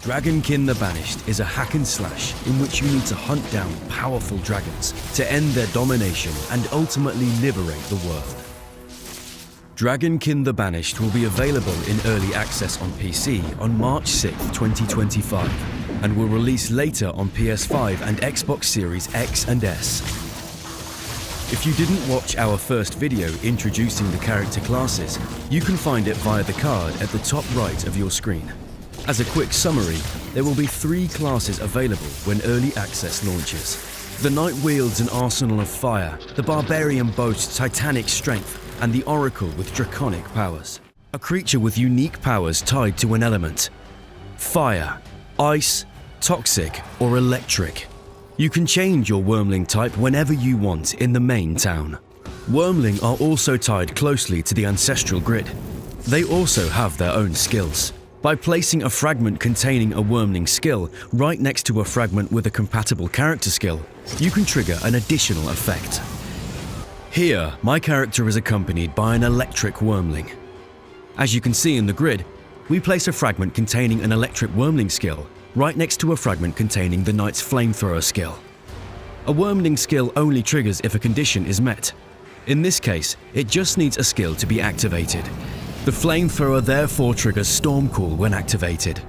Dragonkin the Banished is a hack and slash in which you need to hunt down powerful dragons to end their domination and ultimately liberate the world. Dragonkin the Banished will be available in early access on PC on March 6, 2025, and will release later on PS5 and Xbox Series X and S. If you didn't watch our first video introducing the character classes, you can find it via the card at the top right of your screen. As a quick summary, there will be 3 classes available when early access launches. The Knight wields an arsenal of fire, the Barbarian boasts titanic strength, and the Oracle with draconic powers. A creature with unique powers tied to an element: fire, ice, toxic, or electric. You can change your Wyrmling type whenever you want in the main town. Wyrmling are also tied closely to the Ancestral Grid. They also have their own skills. By placing a fragment containing a Wyrmling skill right next to a fragment with a compatible character skill, you can trigger an additional effect. Here, my character is accompanied by an electric Wyrmling. As you can see in the grid, we place a fragment containing an electric Wyrmling skill right next to a fragment containing the Knight's flamethrower skill. A Wyrmling skill only triggers if a condition is met. In this case, it just needs a skill to be activated. The flamethrower therefore triggers Stormcall when activated.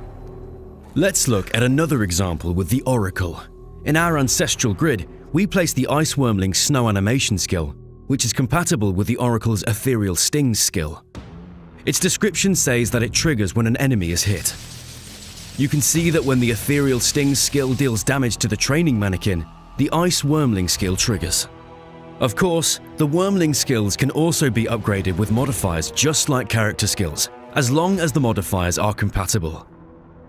Let's look at another example with the Oracle. In our Ancestral Grid, we place the Ice Wyrmling Snow Animation skill, which is compatible with the Oracle's Ethereal Stings skill. Its description says that it triggers when an enemy is hit. You can see that when the Ethereal Stings skill deals damage to the training mannequin, the Ice Wyrmling skill triggers. Of course, the Wyrmling skills can also be upgraded with modifiers just like character skills, as long as the modifiers are compatible.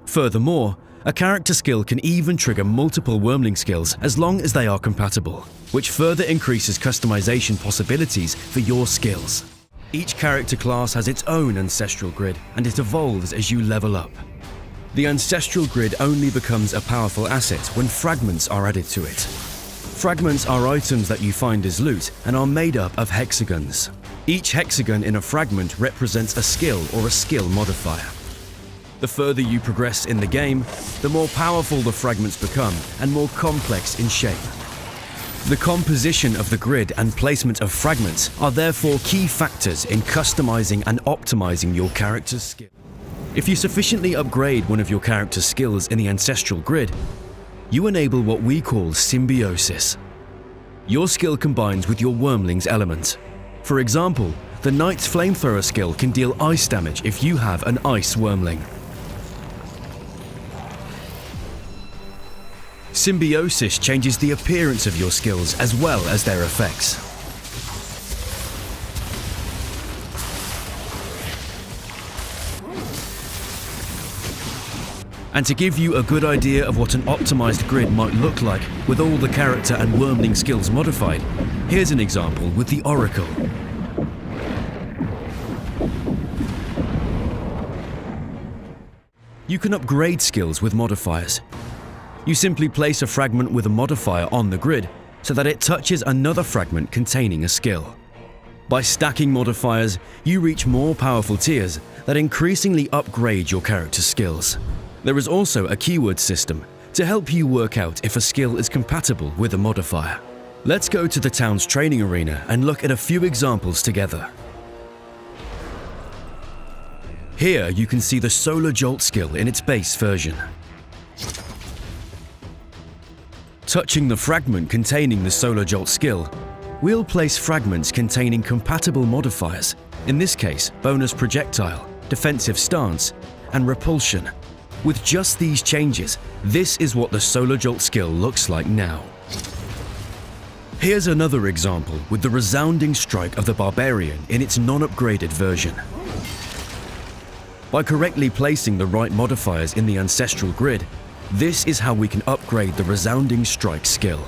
Furthermore, a character skill can even trigger multiple Wyrmling skills as long as they are compatible, which further increases customization possibilities for your skills. Each character class has its own Ancestral Grid, and it evolves as you level up. The Ancestral Grid only becomes a powerful asset when fragments are added to it. Fragments are items that you find as loot and are made up of hexagons. Each hexagon in a fragment represents a skill or a skill modifier. The further you progress in the game, the more powerful the fragments become and more complex in shape. The composition of the grid and placement of fragments are therefore key factors in customizing and optimizing your character's skill. If you sufficiently upgrade one of your character's skills in the Ancestral Grid, you enable what we call symbiosis. Your skill combines with your Wyrmling's element. For example, the Knight's flamethrower skill can deal ice damage if you have an ice Wyrmling. Symbiosis changes the appearance of your skills as well as their effects. And to give you a good idea of what an optimized grid might look like with all the character and Wyrmling skills modified, here's an example with the Oracle. You can upgrade skills with modifiers. You simply place a fragment with a modifier on the grid so that it touches another fragment containing a skill. By stacking modifiers, you reach more powerful tiers that increasingly upgrade your character's skills. There is also a keyword system to help you work out if a skill is compatible with a modifier. Let's go to the town's training arena and look at a few examples together. Here you can see the Solar Jolt skill in its base version. Touching the fragment containing the Solar Jolt skill, we'll place fragments containing compatible modifiers, in this case bonus projectile, defensive stance, and repulsion. With just these changes, this is what the Solar Jolt skill looks like now. Here's another example with the resounding strike of the Barbarian in its non-upgraded version. By correctly placing the right modifiers in the Ancestral Grid, this is how we can upgrade the resounding strike skill.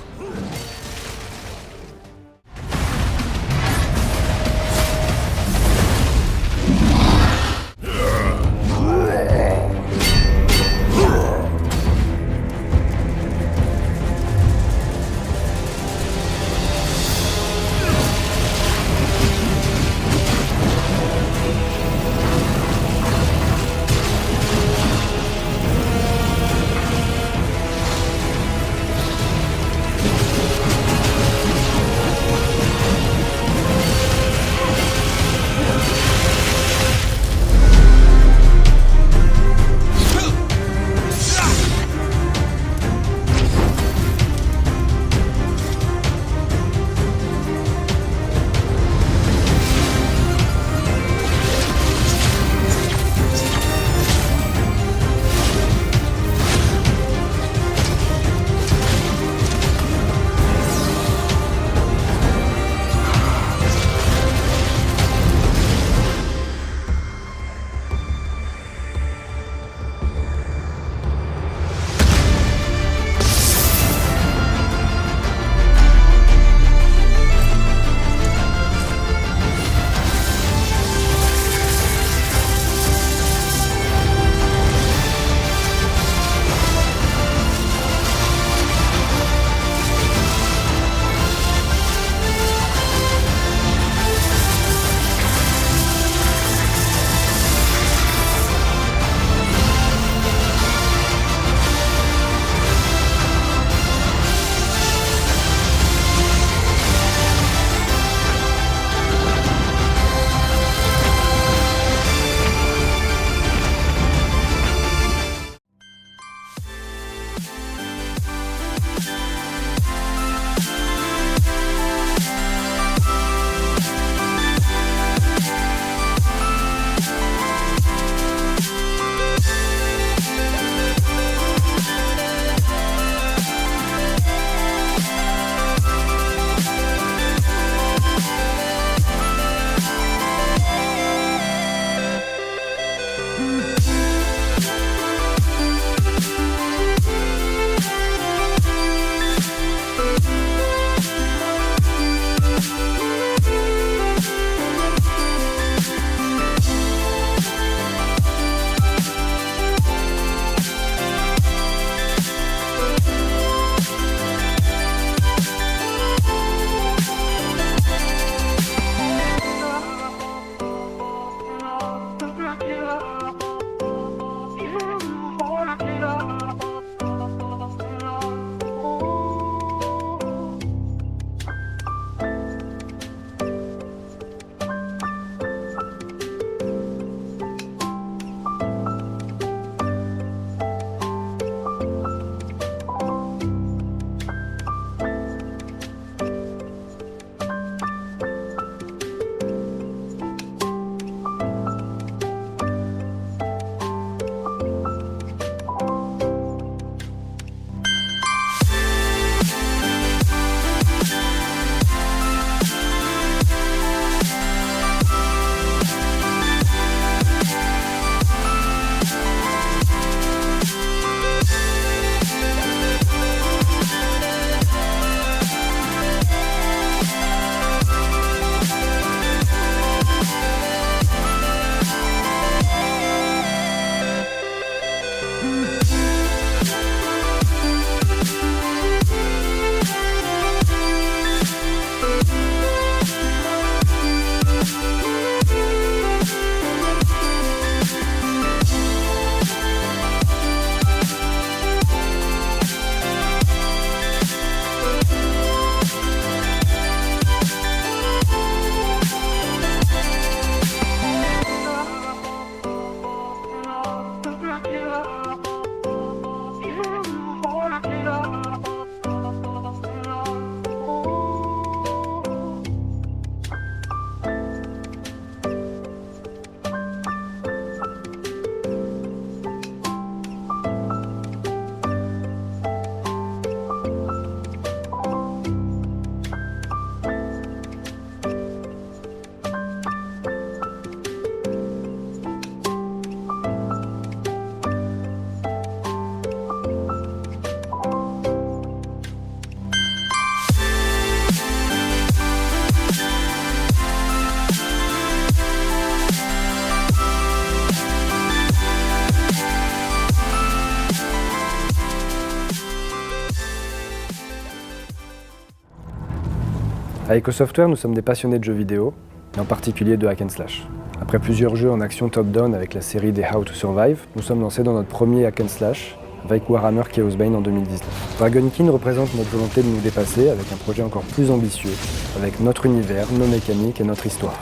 À Eko Software, nous sommes des passionnés de jeux vidéo, et en particulier de hack and slash. Après plusieurs jeux en action top-down avec la série des How to Survive, nous sommes lancés dans notre premier hack and slash avec Warhammer Chaosbane en 2019. Dragonkin représente notre volonté de nous dépasser avec un projet encore plus ambitieux, avec notre univers, nos mécaniques et notre histoire.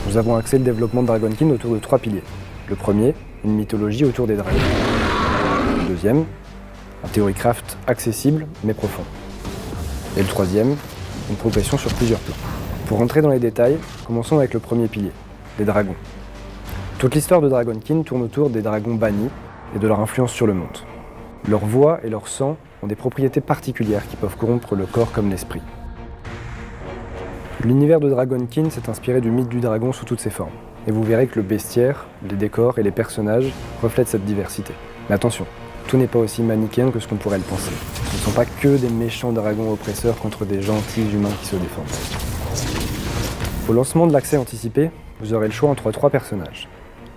Nous avons axé le développement de Dragonkin autour de 3 piliers. Le premier, une mythologie autour des dragons. Le deuxième, un theorycraft accessible mais profond. Et le troisième, une progression sur plusieurs plans. Pour rentrer dans les détails, commençons avec le premier pilier, les dragons. Toute l'histoire de Dragonkin tourne autour des dragons bannis et de leur influence sur le monde. Leur voix et leur sang ont des propriétés particulières qui peuvent corrompre le corps comme l'esprit. L'univers de Dragonkin s'est inspiré du mythe du dragon sous toutes ses formes. Et vous verrez que le bestiaire, les décors et les personnages reflètent cette diversité. Mais attention, tout n'est pas aussi manichéen que ce qu'on pourrait le penser. Ce ne sont pas que des méchants dragons oppresseurs contre des gentils humains qui se défendent. Au lancement de l'accès anticipé, vous aurez le choix entre 3 personnages.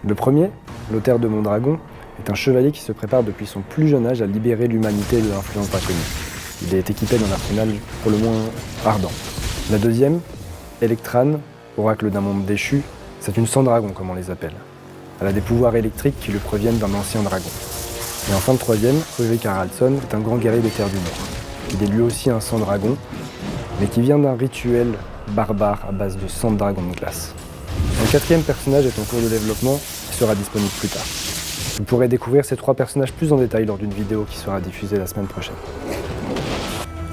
Le premier, l'auteur de mon dragon, est un chevalier qui se prépare depuis son plus jeune âge à libérer l'humanité de l'influence draconique. Il est équipé d'un arsenal pour le moins ardent. La deuxième, Electrane, oracle d'un monde déchu, c'est une sang-dragon comme on les appelle. Elle a des pouvoirs électriques qui lui proviennent d'un ancien dragon. Et enfin le troisième, Ulrich Haraldsson, est un grand guerrier des terres du Nord. Il est lui aussi un sang-dragon, mais qui vient d'un rituel barbare à base de sang de dragon de glace. Un quatrième personnage est en cours de développement et sera disponible plus tard. Vous pourrez découvrir ces 3 personnages plus en détail lors d'une vidéo qui sera diffusée la semaine prochaine.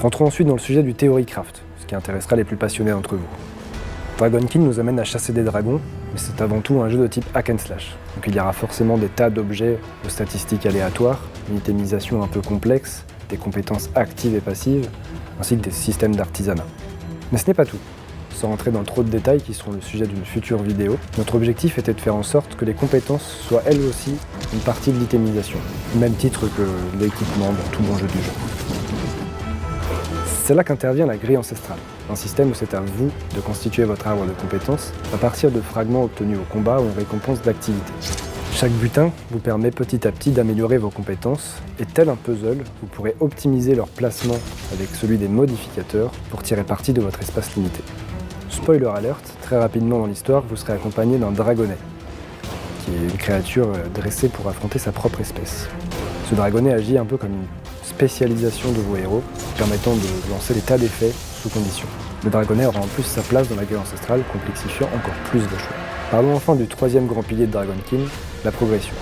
Rentrons ensuite dans le sujet du theorycraft, ce qui intéressera les plus passionnés d'entre vous. Dragonkin nous amène à chasser des dragons, mais c'est avant tout un jeu de type hack and slash. Donc il y aura forcément des tas d'objets aux statistiques aléatoires, une itemisation un peu complexe, des compétences actives et passives, ainsi que des systèmes d'artisanat. Mais ce n'est pas tout. Sans rentrer dans trop de détails qui seront le sujet d'une future vidéo, notre objectif était de faire en sorte que les compétences soient elles aussi une partie de l'itemisation, au même titre que l'équipement dans tout bon jeu du jeu. C'est là qu'intervient la grille ancestrale, un système où c'est à vous de constituer votre arbre de compétences à partir de fragments obtenus au combat ou en récompense d'activité. Chaque butin vous permet petit à petit d'améliorer vos compétences et tel un puzzle, vous pourrez optimiser leur placement avec celui des modificateurs pour tirer parti de votre espace limité. Spoiler alert, très rapidement dans l'histoire, vous serez accompagné d'un dragonnet, qui est une créature dressée pour affronter sa propre espèce. Ce dragonnet agit un peu comme une spécialisation de vos héros, permettant de lancer des tas d'effets sous condition. Le dragonnet aura en plus sa place dans la grille ancestrale, complexifiant encore plus vos choix. Parlons enfin du troisième grand pilier de Dragonkin, la progression.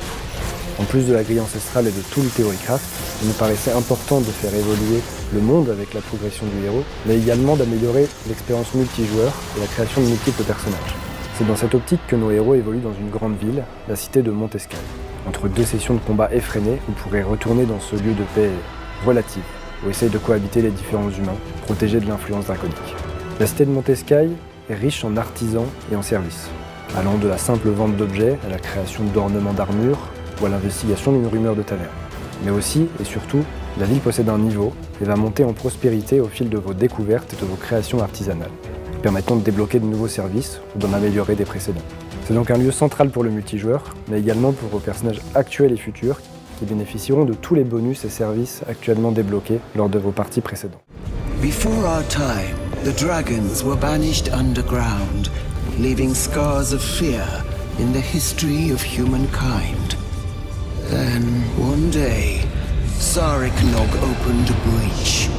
En plus de la grille ancestrale et de tout le theorycraft, il nous paraissait important de faire évoluer le monde avec la progression du héros, mais également d'améliorer l'expérience multijoueur et la création de multiples personnages. C'est dans cette optique que nos héros évoluent dans une grande ville, la cité de Montescail. Entre 2 sessions de combat effrénées, vous pourrez retourner dans ce lieu de paix relative, où essayent de cohabiter les différents humains, protégés de l'influence draconique. La cité de Montescail est riche en artisans et en services, allant de la simple vente d'objets à la création d'ornements d'armure ou à l'investigation d'une rumeur de taverne. Mais aussi, et surtout, la ville possède un niveau et va monter en prospérité au fil de vos découvertes et de vos créations artisanales, permettant de débloquer de nouveaux services ou d'en améliorer des précédents. C'est donc un lieu central pour le multijoueur, mais également pour vos personnages actuels et futurs qui bénéficieront de tous les bonus et services actuellement débloqués lors de vos parties précédentes. Before our time, the dragons were banished underground, leaving scars of fear in the history of humankind. Then, one day, Sariknog opened a breach.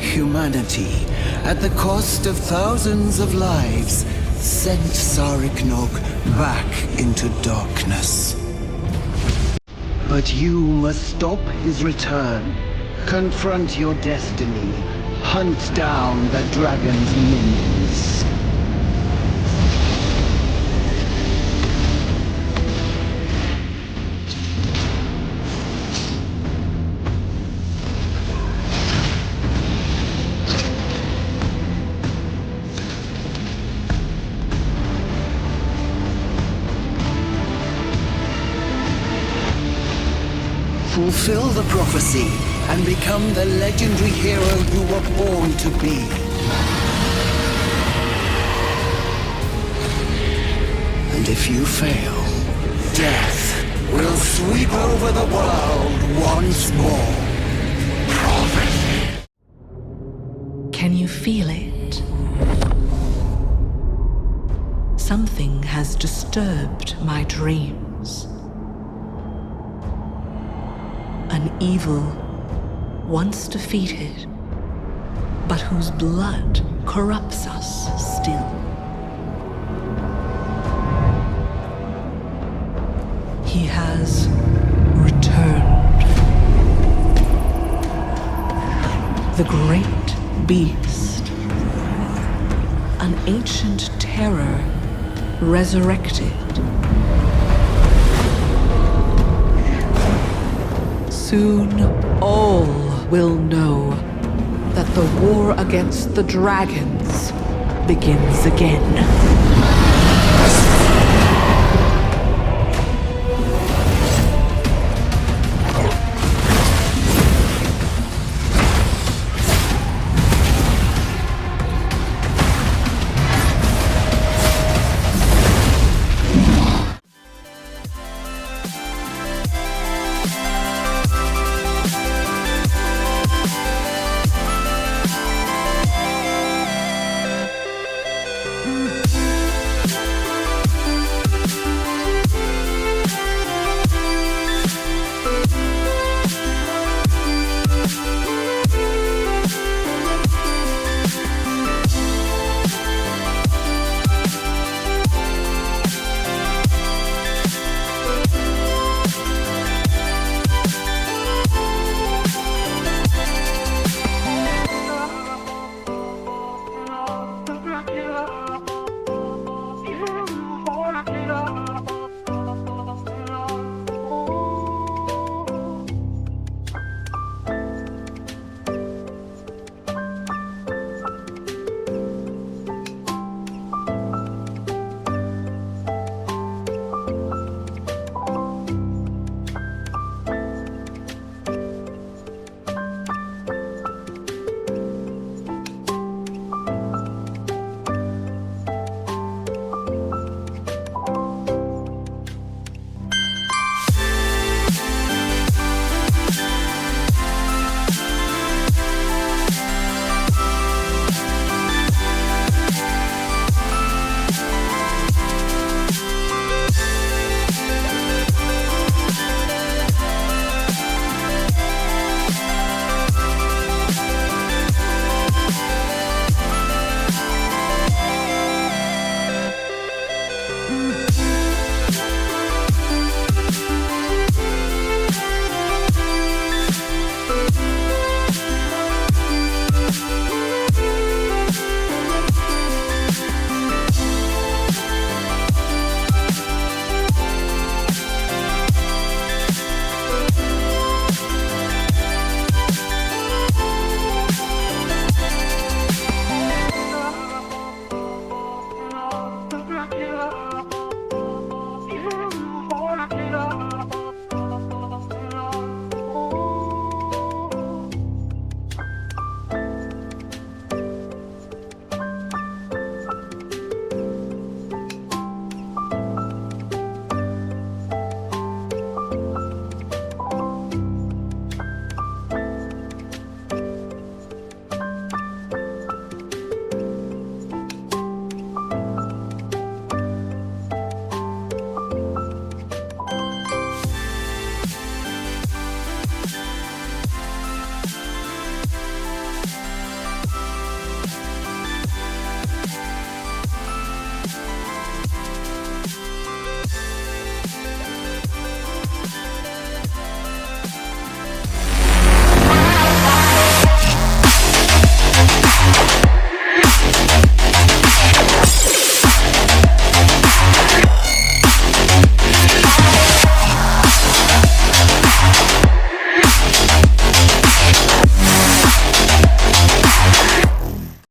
Humanity, at the cost of thousands of lives, sent Sariknog back into darkness. But you must stop his return. Confront your destiny. Hunt down the dragon's minions. Fulfill the prophecy and become the legendary hero you were born to be. And if you fail, death will sweep over the world once more. Prophecy. Can you feel it? Something has disturbed my dreams. An evil once defeated, but whose blood corrupts us still. He has returned. The great beast, an ancient terror resurrected. Soon all will know that the war against the dragons begins again.